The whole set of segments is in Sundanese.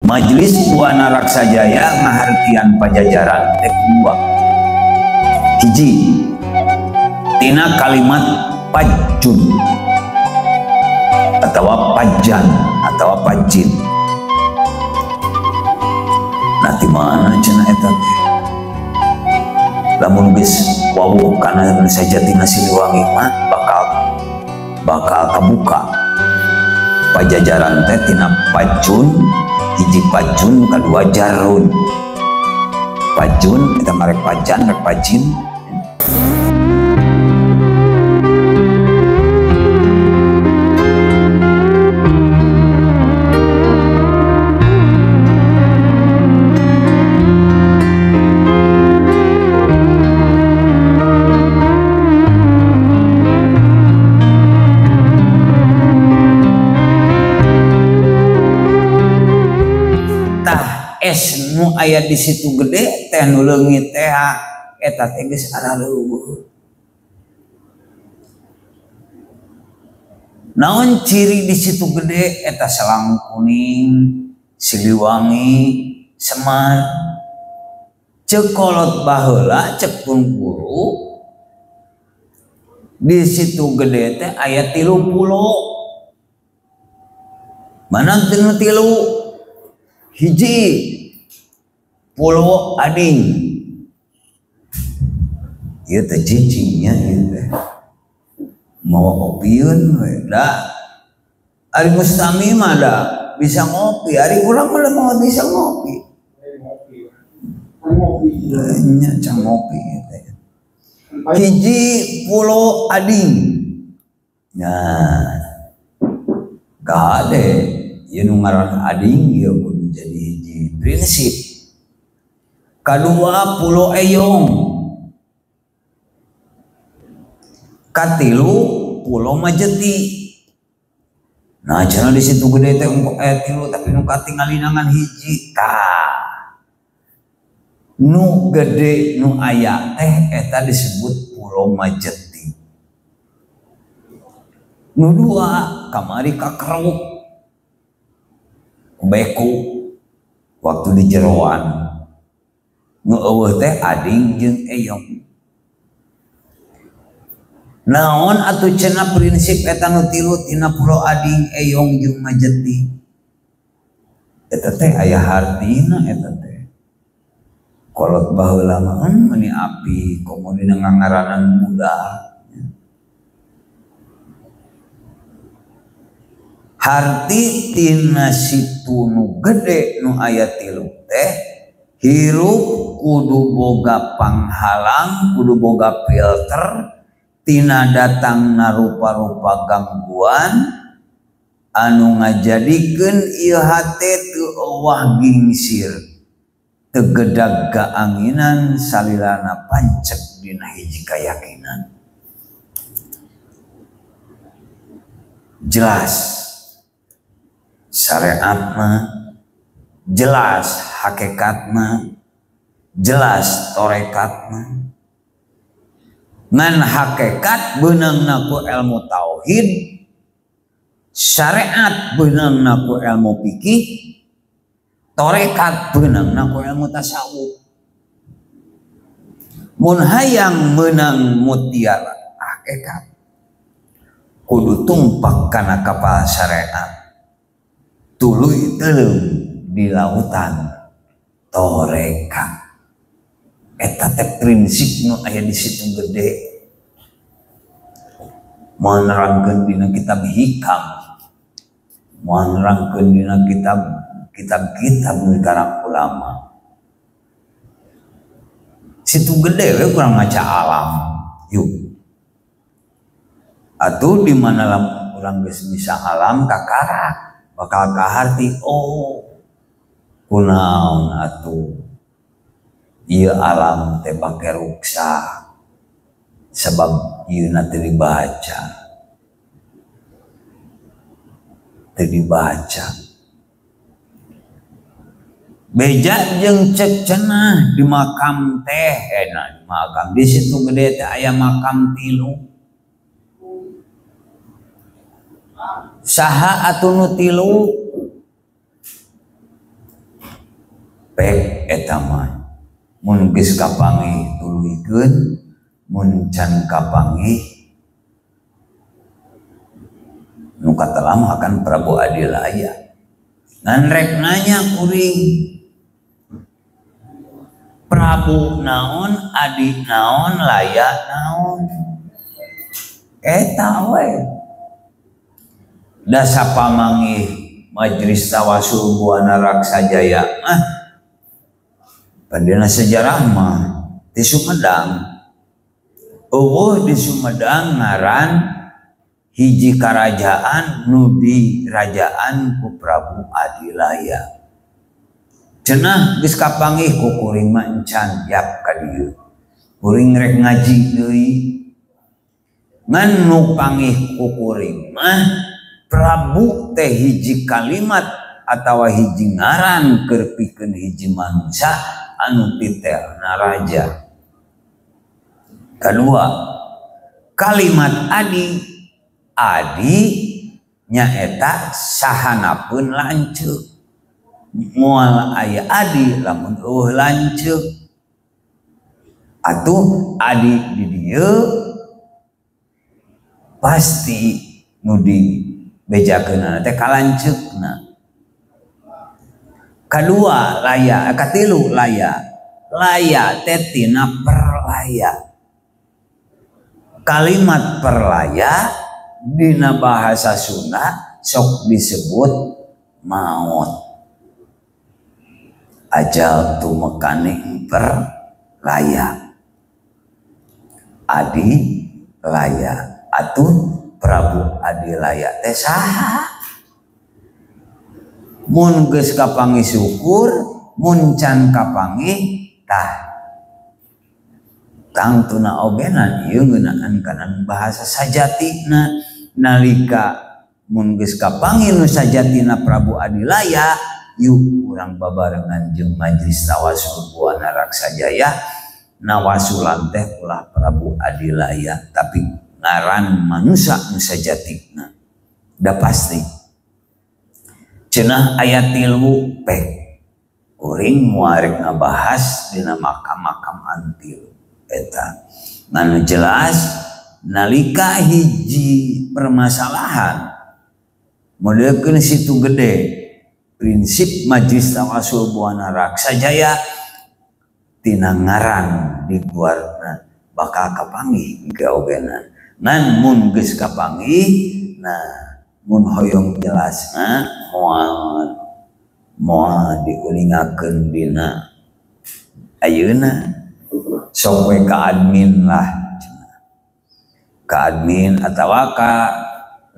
Majelis Buana Raksajaya ngahartian pajajaran teh dua. Hiji tina kalimat pajun atau pajan atau pajin. Nah di mana cenah eta teh? Lamun geus wawuh kana sajatina Siliwangi mah bakal kebuka pajajaran teh tina pajun, hiji pajun, kedua jarun. Pajun kita merek pajan, merek pajin. Es nu aya di situ gede teh nu leungit teh eta teh geus arah leuweuh. Naon ciri di situ gede eta Selang Kuning, Siliwangi, Semar. Ceuk kolot baheula ceuk Pungkuru di situ gede teh aya 3 pulo. Mana teu 3? Hiji Pulau Ading, ieu teh cicingnya ieu teh mau opieun we da. Ari Mustami mah da bisa ngopi, ari urang mah mau bisa ngopi. Nya can ngopi teh. Hiji Pulau Ading. Nah, kade ieu nu ngaran Ading ieu kudu jadi hiji prinsip. Kedua Pulau Eyong, katilu Pulau Majeti. Nah cenah di situ gede teh ungkok aya 3 tapi nu katingalinangan hiji nu gede nu aya teh eta disebut Pulau Majeti. Nu 2 kamari Kakeruk beku waktu di jeroan. Nu eueuh teh Ading jeung Eyong. Naon atuh cenah prinsip eta nu 3 tina Pulau Ading, Eyong jeung Majeti? Eta teh aya hartina eta teh. Kolot baheula mah meuni api komo dina ngangaranan budak. Harti tina situ nu gede nu aya 3 teh hirup kudu boga panghalang, kudu boga filter tina datangna rupa-rupa gangguan anu ngajadikeun ieu hate teu euwah gingsir, teu gedag kaanginan salilana pancek dina hiji kayakinan. Jelas syariatna, jelas hakikatna, jelas torekatna. Ngan hakikat beunangna ku ilmu tauhid, syariat beunangna ku ilmu fikih, torekat beunangna ku ilmu tasawuf. Mun hayang meunang mutiara hakikat kudu tumpak kana kapal syariat, tuluy teuleum di lautan torekat. Eta teh prinsip nu aya di situ gede. Moal nerangkeun dina kitab Hikam, moal nerangkeun dina kitab karang ulama. Situ gede we kurang maca alam. Yuk. Atuh di mana urang geus bisa alam kakarak, bakal kaharti oh kunaon atuh ieu alam teh bangke ruksa sebab ieuna teu dibaca. Beja jeung cek cenah di makam teh di makam di situ gede teh aya makam 3. Saha atuh nu 3? pek eta mah mun geus kapanggih tuluikeun mun can kapanggih nu katelam akan Prabu Adilaya ngan rek nanya kuring Prabu naon Adi naon Laya naon eta we da sapamanggih Majelis Tawasul Buana Raksajaya pandina sejarah mah di Sumedang di Sumedang ngaran hiji karajaan nu dirajaan ku Prabu Adilaya cenah geus kapanggih ku kuring mah encan yap ka dieu kuring rek ngaji deui ngan nu panggih ku kuring mah Prabu teh hiji kalimat atawa hiji ngaran keur pikeun hiji manusia anu titelna raja. Kedua, kalimat adi nyaeta sahanapeun lanceuk. Moal aya adi lamun lanceuk. Atuh adi di dieu pasti nu bejakeunana teh kalanceukna. Kadua laya, katilu laya. Laya teh tina perlaya. Kalimat perlaya dina bahasa Sunda sok disebut maut. Ajal tumekaning perlaya. Adi laya. Atuh Prabu Adilaya teh saha? Mun geus kapanggih syukur, mun can kapanggih tah. Tangtuna obenan ieu ngeunaan kana bahasa sajatina nalika mun geus kapanggih nu sajatina Prabu Adilaya, yuk urang babarengan jeung Majelis Tawasul Buana Raksajaya nawasulan teh ulah Prabu Adilaya tapi ngaran manusia nu sajatina da pasti cenah aya 3 pek kuring muarek ngabahas dina makam-makam antil eta nganu jelas nalika hiji permasalahan modelkeun situ gede prinsip Majelis Tawasul Buana Raksajaya tina ngaran diguarna bakal kapanggih gaogenan ngan mun geus kapanggih nah mun hoyong jelasna moal diulingakeun dina ayeuna sok we ka admin lah ka admin atawa ka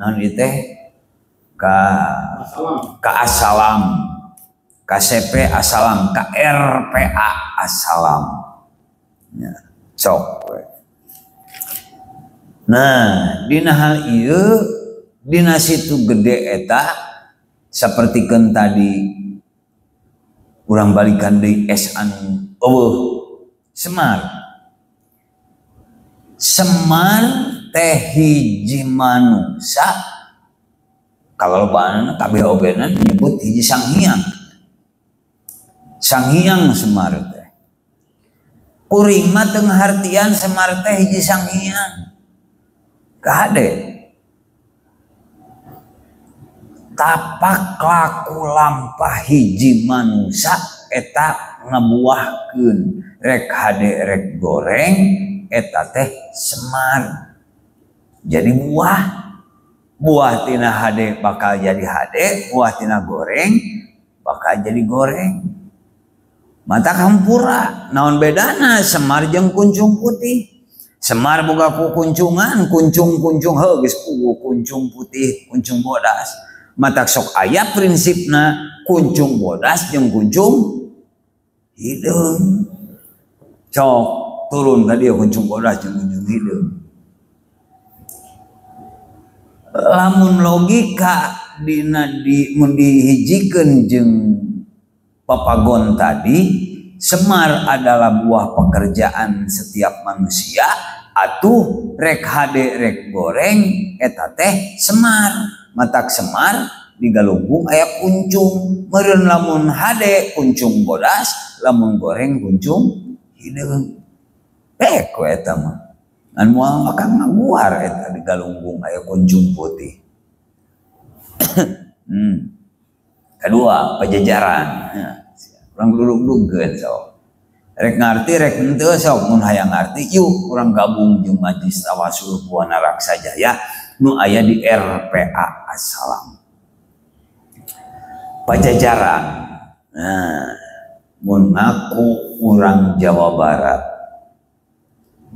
naon ieu teh ka asalam ka CP asalam ka RPA asalam ya sok we. Nah, dina hal ieu dina situ gede eta sapertikeun tadi urang balikan deui es anu Semar. Semar teh hiji manusia kalolobana kabeh obenan nyebut hiji Sanghyang. Sanghyang Semar teh. Kuring mah teu ngartian Semar teh hiji Sanghyang. Kade tapak laku lampah hiji manusia eta ngabuahkeun rek hade rek goreng eta teh Semar jadi buah tina hade bakal jadi hade buah tina goreng bakal jadi goreng mata kampura naon bedana Semar jeung kuncung putih Semar boga ku kuncungan, kuncung geus puguh kuncung putih, kuncung bodas. Matak sok aya prinsipna kuncung bodas jeung kuncung hideung. Cok turun ka dieu kuncung bodas jeung kuncung hideung. Lamun logika mun dihijikeun jeung papagon tadi Semar adalah buah pekerjaan setiap manusia atuh rek hade rek goreng eta teh Semar matak Semar di Galunggung aya kuncung, meureun lamun hade kuncung bodas, lamun goreng kuncung hideung. Ku eta mah ngan moal makan ngaguar eta di Galunggung aya kuncung putih. Kedua, Pajajaran. Urang duduk-dukeun sok. Rek ngarti rek henteu sok mun hayang ngarti yuk urang gabung jeung Majelis Tawasul Buana Raksa Jaya nu aya di RPA Assalam. Pajajaran. Nah, mun aku urang Jawa Barat.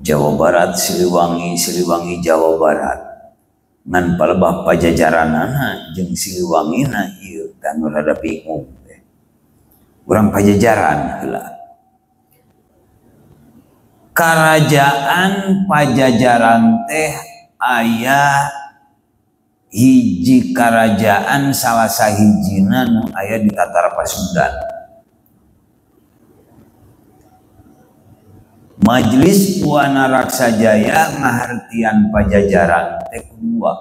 Jawa Barat Siliwangi Jawa Barat. Ngan palebah Pajajaranana jeung Siliwangina ieu tanu rada bingung teh. Urang Pajajaran heula. Kerajaan Pajajaran teh aya hiji kerajaan salah sahijina nu aya di Tatar Pasundan. Majelis Buana Raksa Jaya ngahartian Pajajaran teh kedua.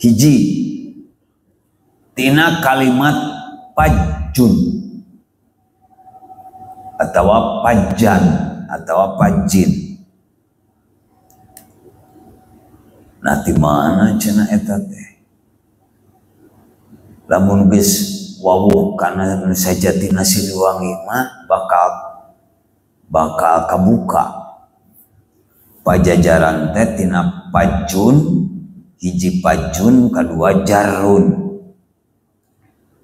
Hiji tina kalimat pajun atawa pajan atawa pajin. Nah di mana cenah eta teh? Lamun geus wawuh kana sajatina Siliwangi mah bakal kabuka. Pajajaran teh tina pajun, hiji pajun, kadua jarun.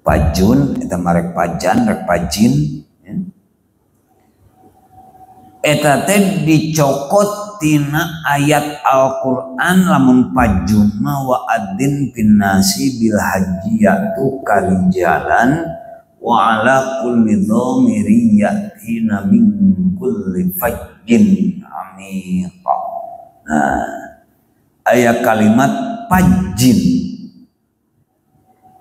Pajun eta marek pajan, rek pajin. Eta teh dicokot tina ayat Al-Qur'an lamun pajun ma wa adzin finnasi bil hajjiyatu karijalan wa ala kulli dhamiri yatina min kulli fajjin amiqa. Nah, aya kalimat pajin.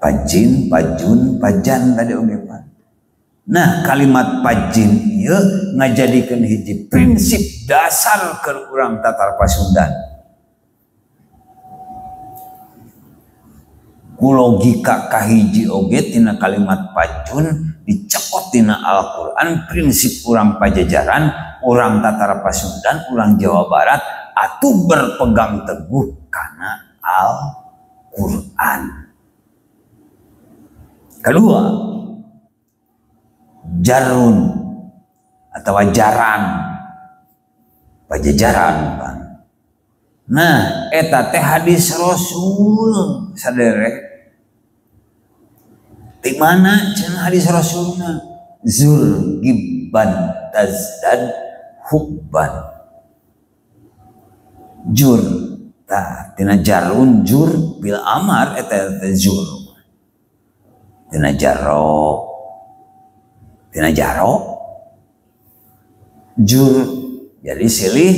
Pajin, pajun, pajan tadi oge Pak. Nah, kalimat pajin ieu ngajadikeun hiji prinsip dasar ke urang Tatar Pasundan. Ku logika kahiji oge tina kalimat pajun dicekot tina Al-Qur'an prinsip urang Pajajaran, urang Tatar Pasundan, urang Jawa Barat atuh berpegang teguh kana Al-Qur'an. Kedua, jarun atau jaran Pajajaran kan. Nah, eta teh hadis Rasul saderek. Di mana cenah hadis Rasulna? Zur gibban tazdad hubban. Jur tah tina jarun jur bil amar eta zur. Tina jaro jur jadi silih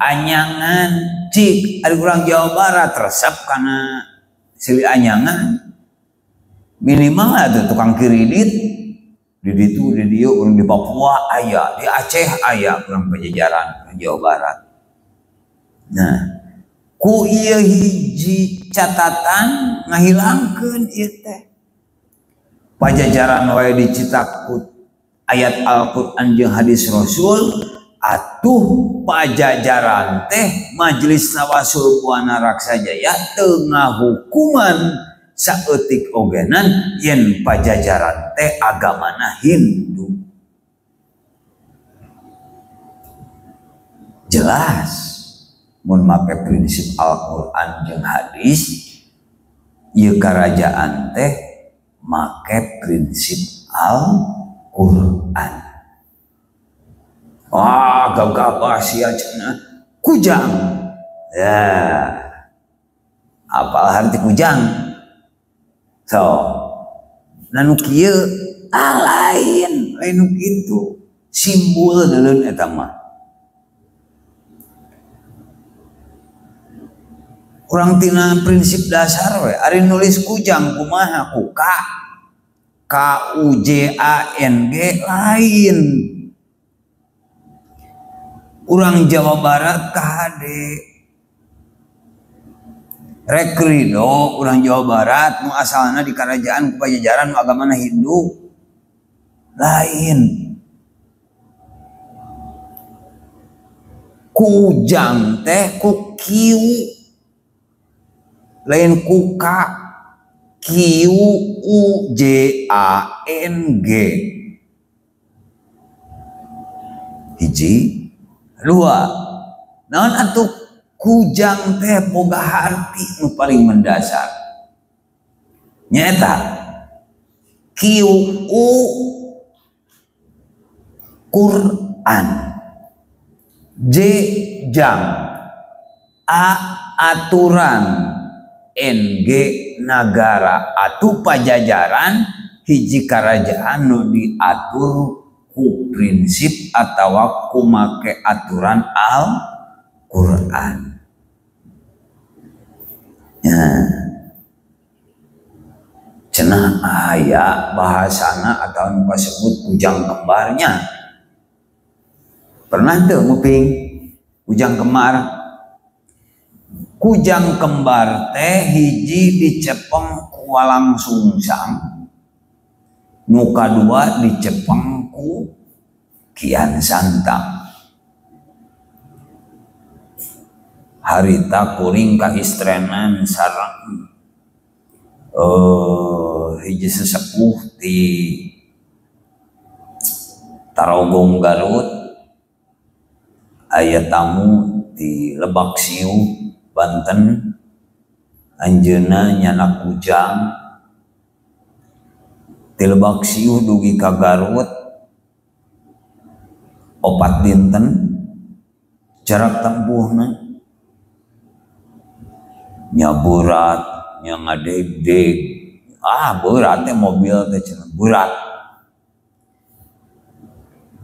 anyangan cik ada kurang Jawa Barat resep karena silih anyangan minimal ada tukang kiridit di ditu di dia orang di Papua aya di Aceh aya kurang Pajajaran Jawa Barat. Nah ku ieu hiji catatan ngahilangkeun ieu teh Pajajaran wae dicitakut ayat Al-Qur'an jeung hadis Rasul atuh Pajajaran teh Majelis Tawasul Buana Raksa Jaya teu ngahukuman saeutik ogenan yen Pajajaran teh agamana Hindu. Jelas mun make prinsip Al-Qur'an jeung hadis ieu karajaan teh make prinsip Al-Qur'an. Wah, gagah sia cenah kujang. Ya. Apal arti kujang? So, nanu kieu lain nu kitu. Simbol deulun eta mah. Urang tina prinsip dasar we ari nulis kujang kumaha ku KUJANG lain. Urang Jawa Barat KHD rek ridho urang Jawa Barat nu asalna di kerajaan Pajajaran nu agamana Hindu lain. Kujang teh ku kiu lain ku ka kiu u j a n g hiji dua naon atuh kujang teh boga arti nu paling mendasar nyaeta kiu u Quran J jam A aturan NG nagara atuh Pajajaran hiji kerajaan nu diatur ku prinsip atawa ku make aturan Al-Quran. Ya. Cenah aya bahasana atau nu disebut kujang kembarnya. Pernah tuh nguping kujang kembar? Kujang kembar teh hiji dicepeng ku Walang Sungsang, nu kadua dicepeng ku Kian Santang. Harita kuring kaistrenan sareng hiji sesepuh di Tarogong Garut. Aya tamu di Lebak Siu Banten anjeunna nyana kujang di Lebak Siu dugi ka Garut 4 dinten jarak tempuhna nya berat nya ngadeg-deg berat teh mobil teh cenah berat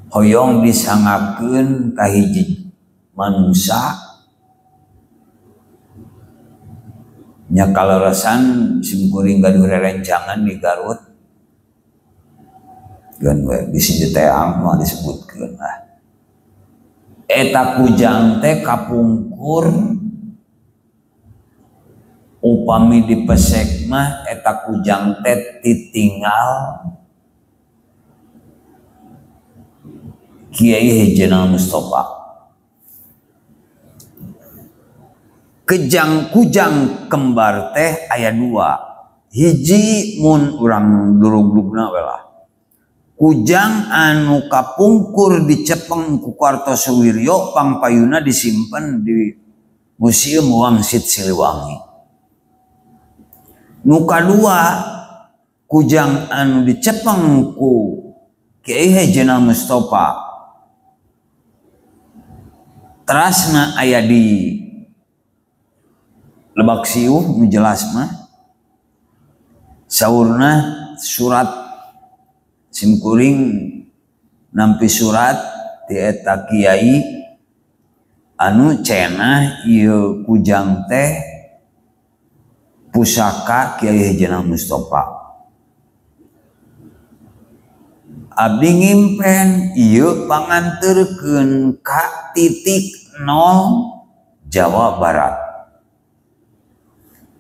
hoyong disangakeun ka hiji manusia nya kaleresan simkuring gaduh rerencangan di Garut gan we bisi diteang mah disebutkeun eta kujang teh kapungkur upami dipesek mah eta kujang teh ditinggal Kiai Hejena Mustafa. Kujang kembar teh aya 2. Hiji mun urang durug-durugna we lah. Kujang anu kapungkur dicepeng ku Kartosuwiryo pangpayuna disimpen di Museum Wangsit Siliwangi. Nu kadua kujang anu dicepeng ku Kiai Hejena Mustafa terasna aya di Lebak Siu nu jelas mah saurna surat simkuring nampi surat ti eta kiai anu cenah ieu kujang teh pusaka Kiai Hejena Mustafa. Abdi ngimpen ieu panganterkeun ka titik 0 Jawa Barat.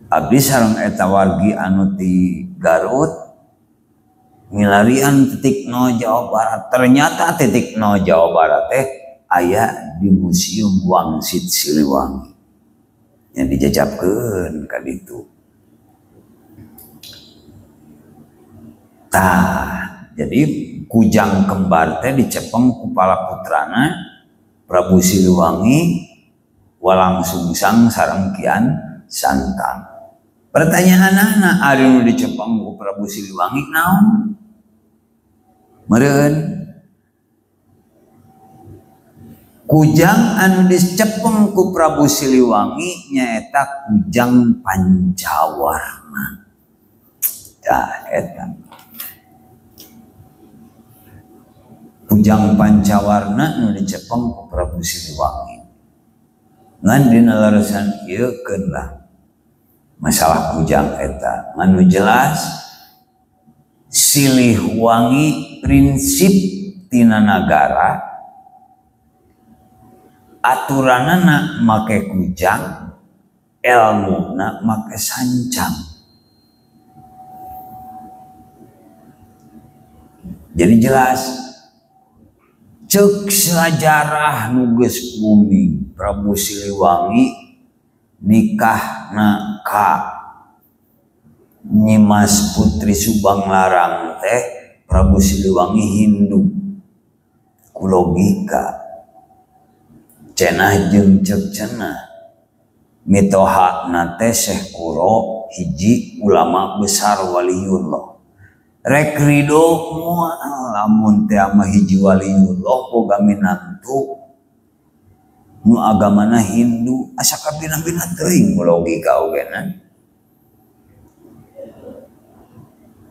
Abdi sareng eta wargi anu ti Garut ngilarian titik 0 Jawa Barat. Ternyata titik 0 Jawa Barat teh aya di Museum Wangsit Siliwangi. Yang dijajabkeun ka ditu. Jadi kujang kembar teh dicepeng ku palaputrana Prabu Siliwangi Walang Sungsang sareng Kian Santang. Pertanyaanna ari nu dicepeng ku Prabu Siliwangi naon? Meureun kujang anu dicepeng ku Prabu Siliwangi nyaeta kujang Pancawarna. Eta kujang Pancawarna nu dicepeng ku Prabu Siliwangi. Ngan dina leresan ieu keun lah masalah kujang eta. Anu jelas Siliwangi prinsip tina nagara aturanana make kujang ilmu na make sancang. Jadi jelas cek sejarah nuges bumi Prabu Siliwangi nikah na ka Nyimas Putri Subang Larang teh Prabu Siliwangi Hindu kulogika cenah jeung cek cenah mitohakna teh Syekh Kuro hiji ulama besar waliullah rek ridho moal lamun teh mah hiji waliullah boga minantu nu agamana Hindu asa kabina-bina teuing logika ogena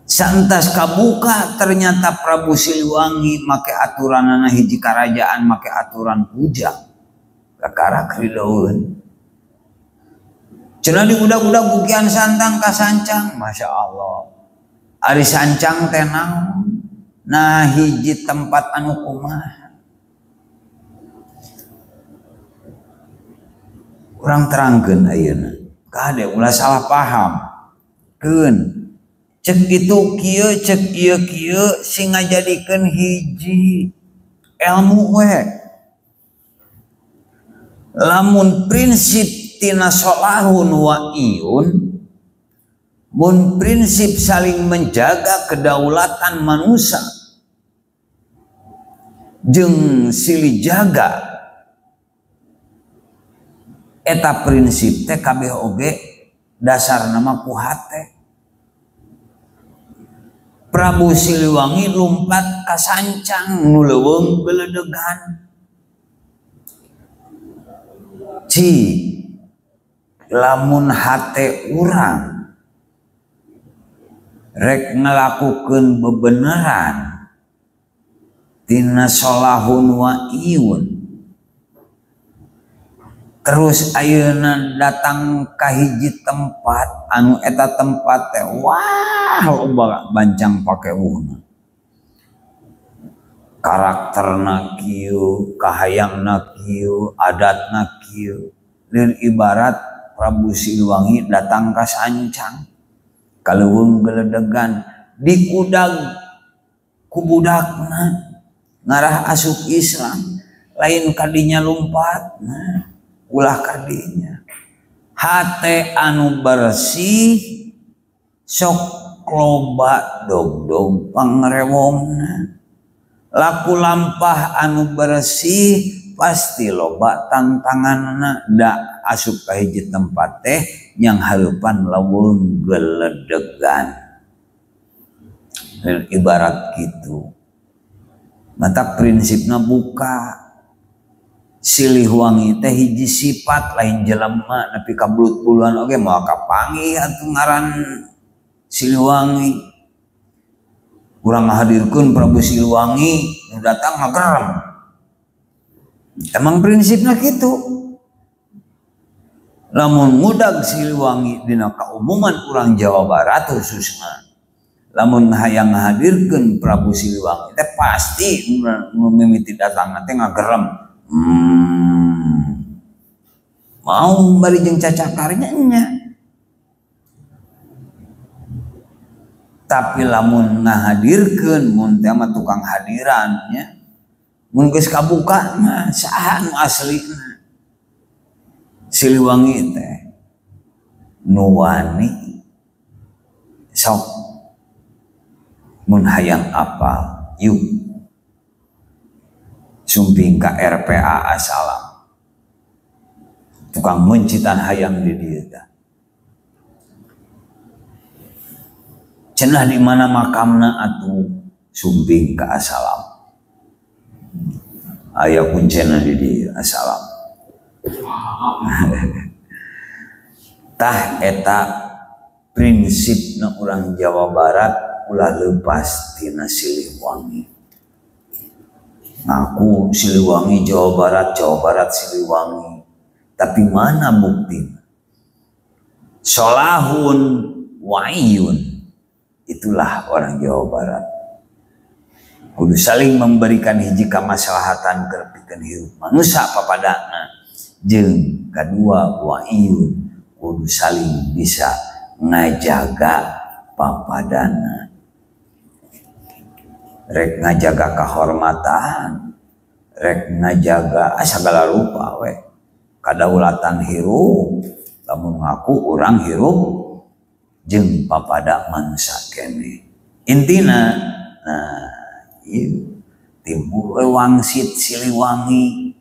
santas kabuka ternyata Prabu Siliwangi make aturanana hiji karajaan make aturan pujang kakara kridoeun cenah di budak-budak bukian santang ka sancang Masya Allah ari sancang teh naon nah hiji tempat anu kumaha urang terangkeun ayeuna kade ulah salah paham keun cek itu kieu cek ieu kieu sing ngajadikeun hiji ilmu we lamun prinsip tina sholahun wa iyun mun prinsip saling menjaga kedaulatan manusia jeung silih jaga eta prinsip teh kabeh oge dasarna mah ku hate Prabu Siliwangi lumpat ka sancang nu leuweung beledegan ci lamun hate urang rek ngelakukeun bebeneran tina sholahun wa iyun terus ayeuna datang ka hiji tempat anu eta tempat teh wah loba bancang pakeuhna karakterna kieu kahayangna kieu adatna kieu dan ibarat Prabu Siliwangi datang ka sancang kaleuweung geledegan dikudag ku budakna ngarah asup Islam lain kadinya lompat nah ulah kadinya hate anu bersih sok loba dog-dog pangrewongna laku lampah anu bersih pasti loba tantanganna da asup ka hiji tempat teh yang hareupan leuweung geledegan dan ibarat gitu mata prinsipna buka Siliwangi teh hiji sifat lain jelema nepi ka bulut-buluan oge moal kapanggih atuh ngaran Siliwangi urang ngahadirkeun Prabu Siliwangi nu datang ngagerem emang prinsipnya gitu lamun ngudag Siliwangi dina kaumuman urang Jawa Barat khususna lamun hayang ngahadirkeun Prabu Siliwangi teh pasti nu mimiti datang teh ngagerem mau bari jeung cacakarnya nya tapi lamun ngahadirkeun mun teh mah tukang hadiran nya mun geus kabuka mah saha nu aslina Siliwangi teh nu wani sok mun hayang apal yuk sumping ka RPA Asalam tukang mencitan hayang di dieu teh cenah di mana makamna atuh sumping ka Asalam aya kuncena di dieu Asalam tah eta prinsipna urang Jawa Barat ulah leupas tina Siliwangi ngaku Siliwangi Jawa Barat Siliwangi tapi mana bukti sholahun wa'iyun itulah orang Jawa Barat kudu saling memberikan hiji kamaslahatan kerepikeun hirup manusia papadana jeung kadua wa'iyun kudu saling bisa ngajaga papadana, rek ngajaga kehormatan, rek ngajaga segala rupa we kadaulatan hirup, lamun ngaku urang hirup jeung papada manusia kene. Intina nah ieu timbul wangsit Siliwangi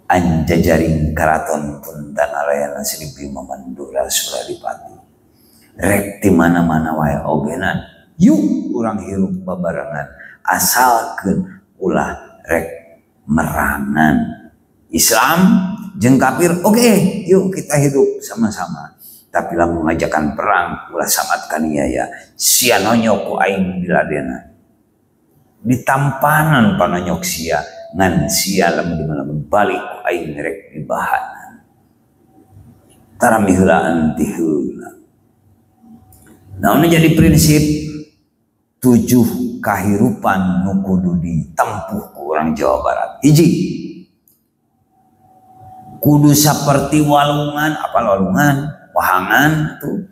anjajaring karaton Punten Alayana Sri Bima Mandura Suradipati. Rek di mana-mana wae ogenan yuk urang hirup babarengan asalkeun ulah rek merangan Islam jeung kafir oke, yuk kita hidup sama-sama. Tapi lamun ngajakan perang ulah samatkan iaya sia nonyok ku aing diladena. Ditampanan panonyok sia ngan sia lamun balik ku aing rek dibahanan. Tara miheulaan ti heula. Naon jadi prinsip 7 kahirupan nu kudu ditempuh ku urang Jawa Barat. Hiji, kudu saperti walungan, apa walungan? Wahangan tuh.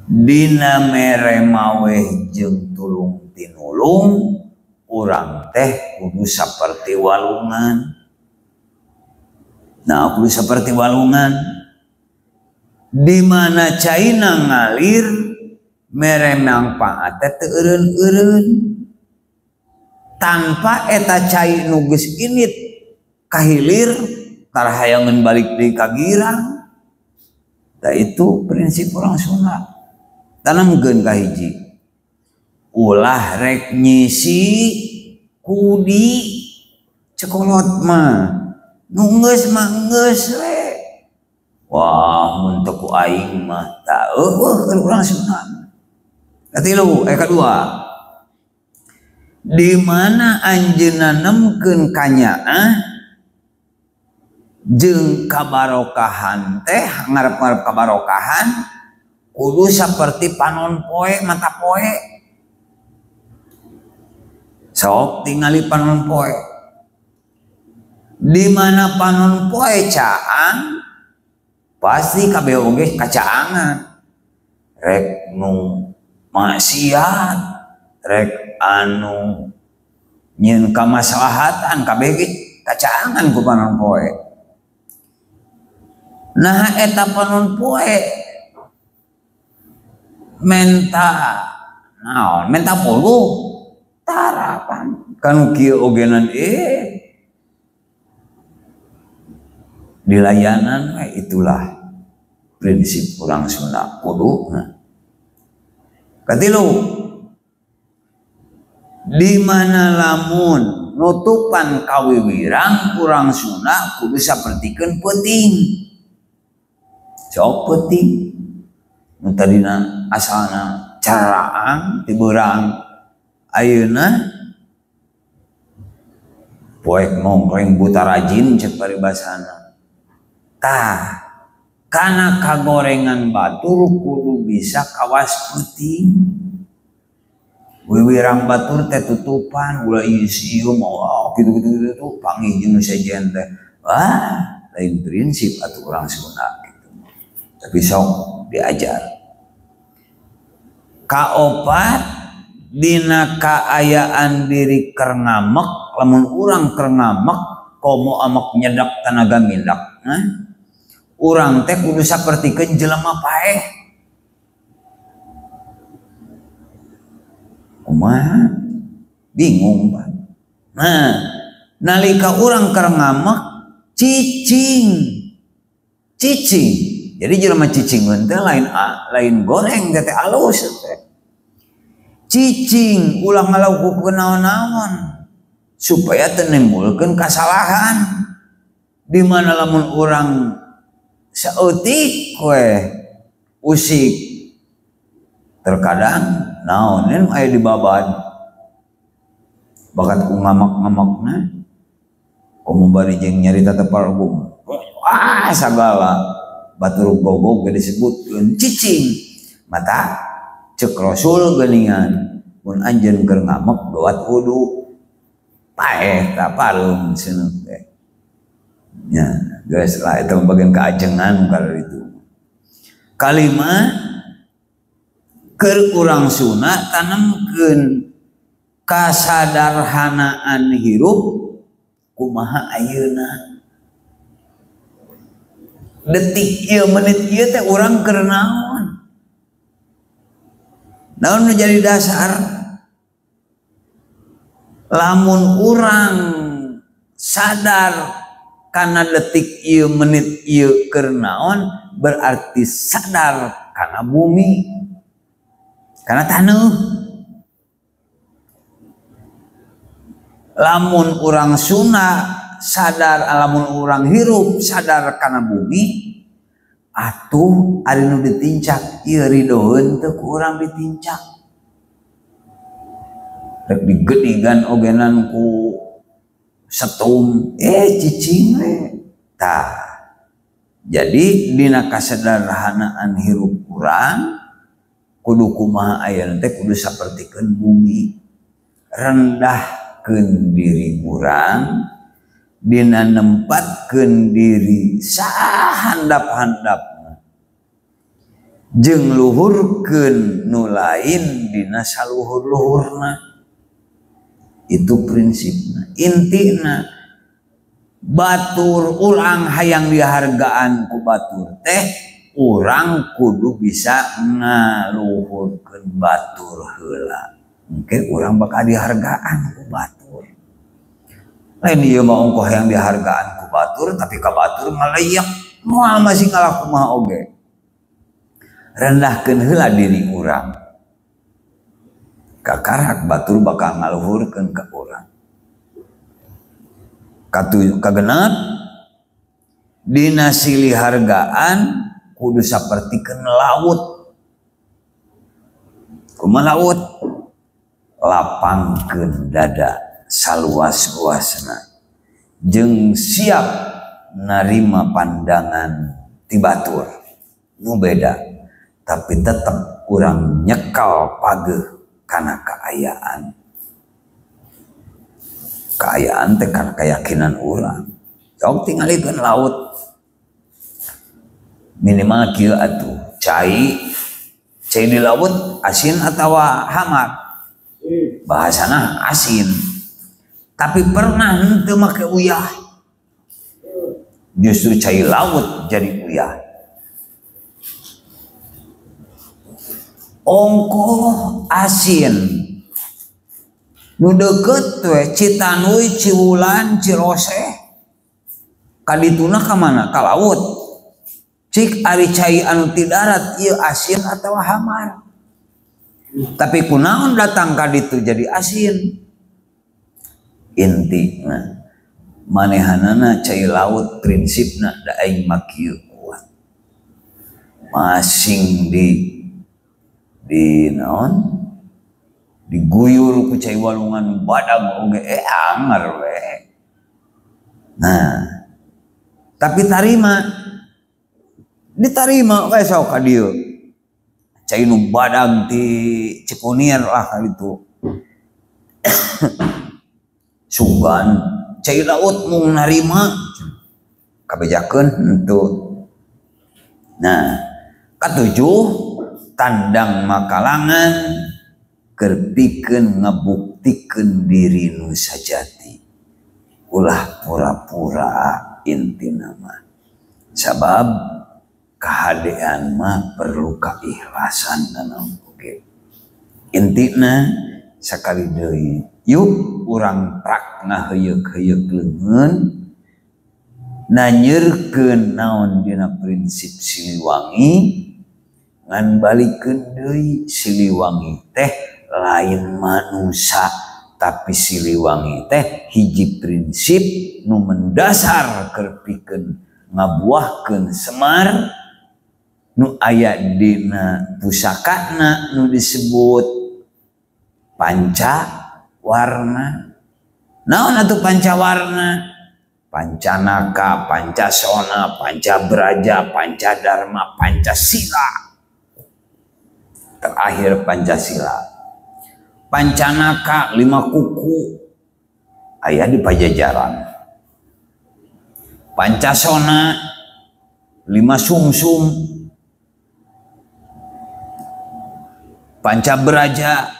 Dina mere maweh jeung tulung tinulung, urang teh kudu saperti walungan. Nah, kudu saperti walungan. Di mana caina ngalir mere mangpaat teh eureun-eureun. Tanpa eta cai nu geus init kahilir tara hayangeun balik deui ka girang. Da itu prinsip orang Sunda. Tanamkeun ka hiji. Ulah rek nyisi kudi cekolot mah. Nu geus mah geus we. Wah, mun teu ku aing mah tah keur urang Sunda. Katilu, kadua. Di mana anjeunna nemkeun kanyaah jeung kabarokahan teh ngarep-ngarep kabarokahan kudu saperti panon poe mata poe. Sok tingali panon poe. Di mana panon poe caang pasti kabeh oge kacaangan. Rek nu maksiat, rek anu nyeun kamaslahatan kabeh ge kacaangan ku panon poe. Nah eta panon poe menta naon menta puluh tarapan kan kieu ogenan dilayanan itulah prinsip urang Sunda kudu. Katilu, di mana lamun nutupan kawiwirang urang Sunda kudu sapertikeun peuting. Sok peuting. Nu tadina asalna caraang ti beurang ayeuna poek mongkreng buta rajin cek paribasana. Tah kana kagorengan batur kudu bisa kawas peuting. Wiwirang batur teh tutupan ulah ieu mau kitu-kitu panggih jeung sejen teh. Wah, lain prinsip atuh urang Sunda gitu. Tapi sok diajar. Kaopat dina kaayaan diri keur ngamek, lamun urang keur ngamek komo amek nyedak tanaga mindak. Urang teh kudu sapertikeun jelema paeh. Kumaha? Bingung, Pak. Nah, nalika urang keur ngamek cicing. Cicing. Jadi jelema cicing teh lain goreng teh alus teh. Cicing ulah ngalakukeun naon-naon supaya teu nimbulkeun kasalahan. Di mana lamun urang saeutik we usik terkadang naonin aya di babad bakat ku ngamak-ngamakna komo bari jeung nyarita tepal gum sagala batur gogog disebutkeun cicing mata cek Rasul geuningan mun anjeun keur ngamek gawat wudu paeh ta pareum seuneu teh Ya, guys lah itu bagian keajengan kalau itu. Kalimat keur urang sunat tanamkeun kasadarhanaan hirup kumaha ayeuna. Detik ieu menit ieu teh urang keur naon? Naon nu jadi dasar? Lamun urang sadar karena detik ieu menit ieu keur naon, berarti sadar karena bumi, karena taneuh. Lamun urang sunat sadar, lamun urang hirup sadar karena bumi, atuh ari nu ditincak ieu ridoeun teu ku urang ditincak. Rek digedigan ogenan ku setum cicing we. Tah. Jadi dina kasederhanaan hirup urang kudu kumaha ayeuna teh kudu sapertikeun bumi. Rendahkeun diri urang dina nempatkeun diri sahandap-handapna. Jeung luhurkeun nu lain dina saluhur-luhurna. Itu prinsipna, intina batur ulang hayang dihargaan ku batur teh urang kudu bisa ngaluhurkeun batur heula, mungkin urang bakal dihargaan ku batur. Lain ieu mah ongkoh hayang dihargaan ku batur tapi ka batur ngaleyak moal masih ngalah kumaha oge. Rendahkeun heula diri urang. Kakarak batur bakal ngaluhurkeun ka urang. Kagenep dina silih hargaan kudu sapertikeun laut. Kumaha laut? Lapangkeun dada saluas-luasna jeung siap narima pandangan ti batur. Nu beda, tapi tetep urang nyekal pageuh karena keayaan teh karena keyakinan urang. Sok tingalikeun laut minimal kieu atuh cai di laut asin atawa hamar. Bahasana asin tapi pernah henteu make uyah, justru cai laut jadi uyah. Ongkoh asin nu deukeut we Citanui, Ciwulan, Cirose kadituna ka mana? Ka laut. Cik ari cai anu ti darat ieu asin atawa hamar. Tapi kunaon datang ka ditu jadi asin? Intina manehanana cai laut prinsipna da aing makieu kuat. Masing di naon diguyur ku cai walungan badag oge anger we. Nah, tapi ditarima we sok ka dieu. Cai nu badag ti Cikunir lah kalitu. Sugan cai laut mung narima kabejakeun henteu. Nah, katujuh tandang makalangan kerpikeun ngabuktikeun diri nu sajati ulah pura-pura intina mah sabab kahadean mah perlu keikhlasan dan oge. Intina sakali deui yuk urang prak ngaheyeuk-heyeuk leungeun nanyeurkeun naon dina prinsip Siliwangi ngan balikeun deui Siliwangi teh lain manusia tapi Siliwangi teh hiji prinsip nu mendasar keur pikeun ngabuahkeun Semar nu aya dina pusakana nu disebut panca warna. Naon atuh panca warna? Pancanaka, Pancasona, Pancabraja, Pancadharma, Pancasila. Terakhir Pancasila. Pancanaka 5 kuku aya di Pajajaran. Pancasona 5 sumsum, Pancaberaja,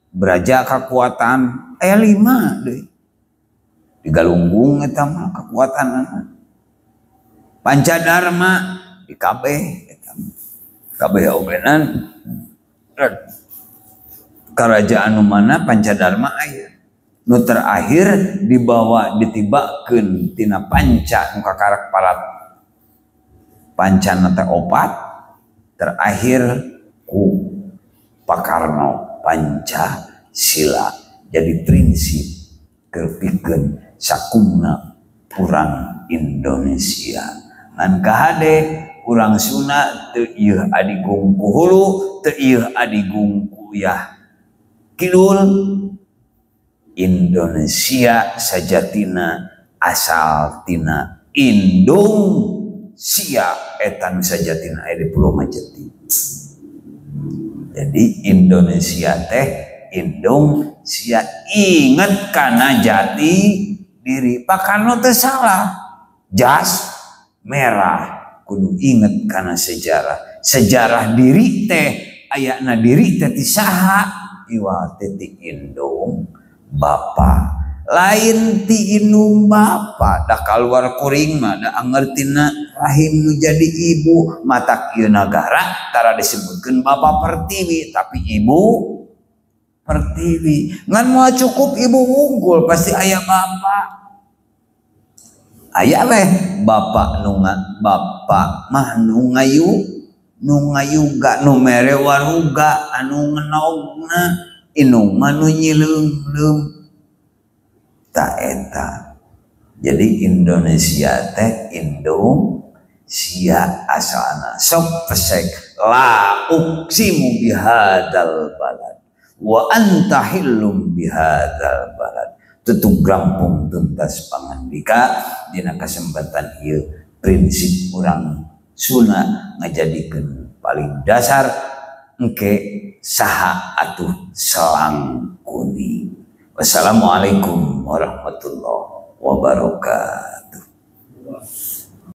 beraja kekuatan aya 5 deui. Digalunggung eta mah kekuatanana. Pancadharma di kabeh eta mah. Kabeh ogenan kerajaan nu mana Pancadharma aya. Nu terakhir dibawa ditibakeun tina panca nu kakarak parat. Pancana teh 4, terakhir ku Pakarno Pancasila. Jadi prinsip kerpikeun sakumna urang Indonesia. Ngan kahade urang Sunda teu ieu adigung ku hulu, teu ieu adigung ku yah kidul. Indonesia sajatina asal tina indung sia eta nu sajatina aya di Pulau Majeti. Jadi Indonesia teh indung sia inget kana jati diri. Pakarno teh salah. Jas merah kudu inget kana sejarah. Sejarah diri teh ayana diri teh ti saha? Iwa teh ti indung bapa. Lain ti indung bapa. Da kaluar kuring mah da angertina rahim nu jadi ibu. Matak ieu nagara tara disebutkeun bapa Pertiwi tapi ibu Pertiwi. Ngan moal cukup ibu unggul pasti aya bapa. Aya weh bapa nu bapa mah nu ngayuga nu mere waruga anu ngenaugna indung mah nu nyileung-leung. Ta eta. Jadi Indonesia teh indung sia asalna. Sok pesek la uqsimu bihadzal balad wa anta hillum bihadzal balad. Tutung grampung tuntas pangandika dina kesempatan ieu prinsip urang Sunda ngajadikeun paling dasar engke saha atuh selang kuning. Wassalamualaikum warahmatullahi wabarakatuh.